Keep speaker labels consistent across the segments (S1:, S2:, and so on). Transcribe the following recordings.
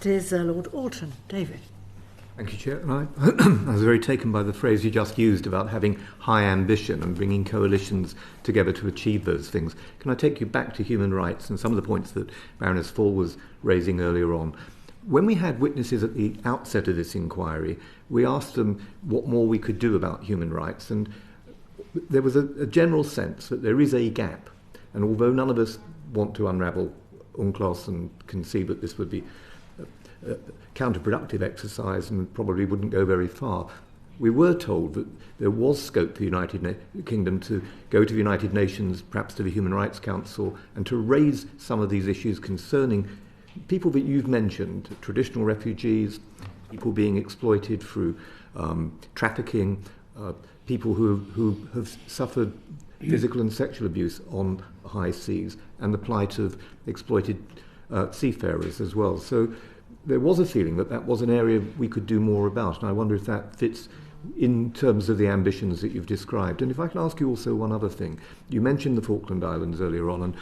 S1: is Lord Alton. David.
S2: Thank you, Chair. And I was very taken by the phrase you just used about having high ambition and bringing coalitions together to achieve those things. Can I take you back to human rights and some of the points that Baroness Fall was raising earlier on? When we had witnesses at the outset of this inquiry, we asked them what more we could do about human rights, and there was a general sense that there is a gap. And although none of us want to unravel UNCLOS and conceive that this would be a counterproductive exercise and probably wouldn't go very far, we were told that there was scope for the United Kingdom to go to the United Nations, perhaps to the Human Rights Council, and to raise some of these issues concerning people that you've mentioned, traditional refugees, people being exploited through trafficking, people who have suffered physical and sexual abuse on high seas, and the plight of exploited seafarers as well. So there was a feeling that was an area we could do more about, and I wonder if that fits in terms of the ambitions that you've described. And if I can ask you also one other thing. You mentioned the Falkland Islands earlier on, and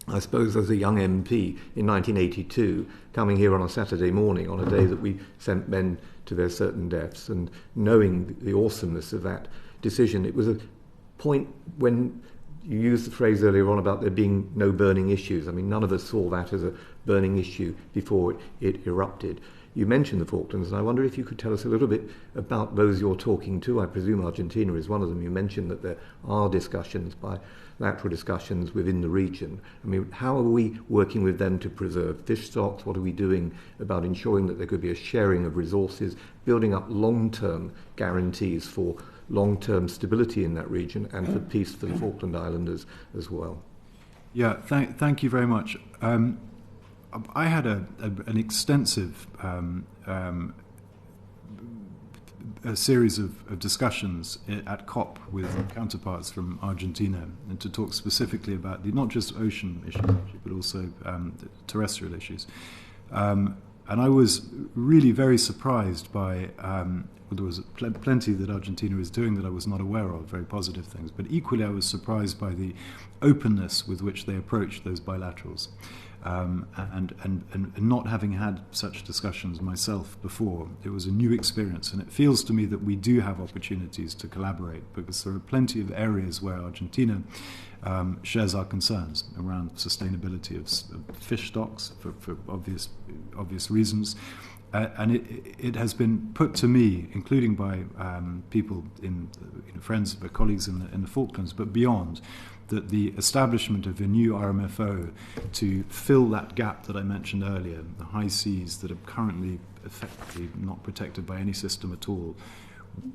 S2: I suppose as a young MP in 1982, coming here on a Saturday morning on a day that we sent men to their certain deaths, and knowing the awesomeness of that decision, it was a point when you used the phrase earlier on about there being no burning issues. I mean, none of us saw that as a burning issue before it erupted. You mentioned the Falklands, and I wonder if you could tell us a little bit about those you're talking to. I presume Argentina is one of them. You mentioned that there are discussions, bilateral discussions within the region. I mean, how are we working with them to preserve fish stocks? What are we doing about ensuring that there could be a sharing of resources, building up long-term guarantees for long-term stability in that region and for peace for the Falkland Islanders as well?
S3: Yeah, thank you very much. I had an extensive a series of discussions at COP with counterparts from Argentina, and to talk specifically about not just ocean issues, but also terrestrial issues. And I was really very surprised by, there was plenty that Argentina is doing that I was not aware of, very positive things, but equally I was surprised by the openness with which they approached those bilaterals. And not having had such discussions myself before, it was a new experience, and it feels to me that we do have opportunities to collaborate, because there are plenty of areas where Argentina shares our concerns around sustainability of fish stocks for obvious reasons. And it has been put to me, including by people, friends, colleagues in the Falklands, but beyond, that the establishment of a new RMFO to fill that gap that I mentioned earlier, the high seas that are currently effectively not protected by any system at all,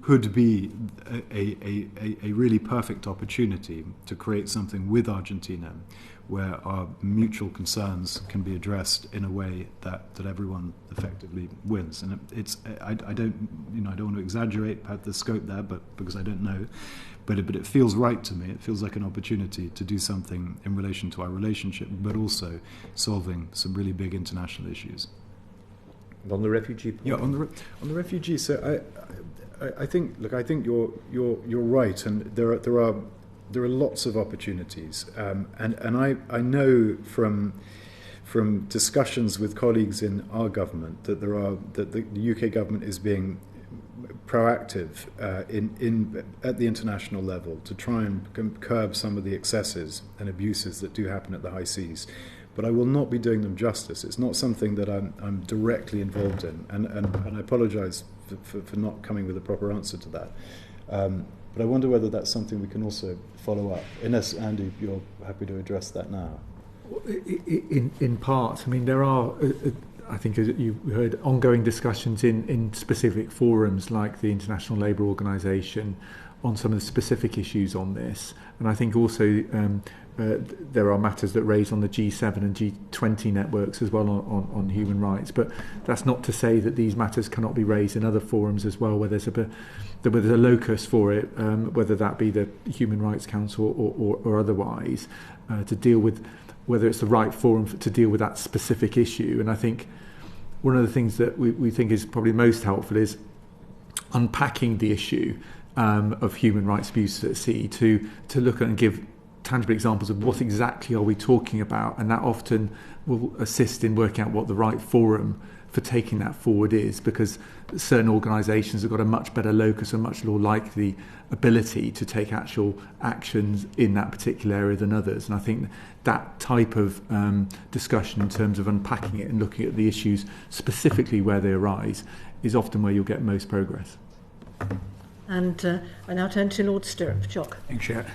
S3: could be a really perfect opportunity to create something with Argentina where our mutual concerns can be addressed in a way that everyone effectively wins. And I don't want to exaggerate about the scope there, but because I don't know, but it feels right to me. It feels like an opportunity to do something in relation to our relationship, but also solving some really big international issues.
S2: And on the refugee point?
S3: Yeah, on the refugee. So I think you're right, and there are lots of opportunities, and I know from discussions with colleagues in our government that the UK government is being proactive at the international level to try and curb some of the excesses and abuses that do happen at the high seas. But I will not be doing them justice. It's not something that I'm directly involved in, and I apologise for not coming with a proper answer to that. But I wonder whether that's something we can also follow up. Unless, Andy, you're happy to address that now.
S4: In part, I mean, there are, I think, as you heard, ongoing discussions in specific forums like the International Labour Organization on some of the specific issues on this. And I think also there are matters that raise on the G7 and G20 networks as well on human rights. But that's not to say that these matters cannot be raised in other forums as well, where there's a locus for it, whether that be the Human Rights Council or otherwise, to deal with whether it's the right forum to deal with that specific issue. And I think one of the things that we think is probably most helpful is unpacking the issue of human rights abuse at sea, to look at and give tangible examples of what exactly are we talking about, and that often will assist in working out what the right forum for taking that forward is, because certain organisations have got a much better locus and much more likely ability to take actual actions in that particular area than others. And I think that type of discussion in terms of unpacking it and looking at the issues specifically where they arise is often where you'll get most progress.
S1: And I now turn to Lord Stirrup. Jock.
S5: Thanks, Chair.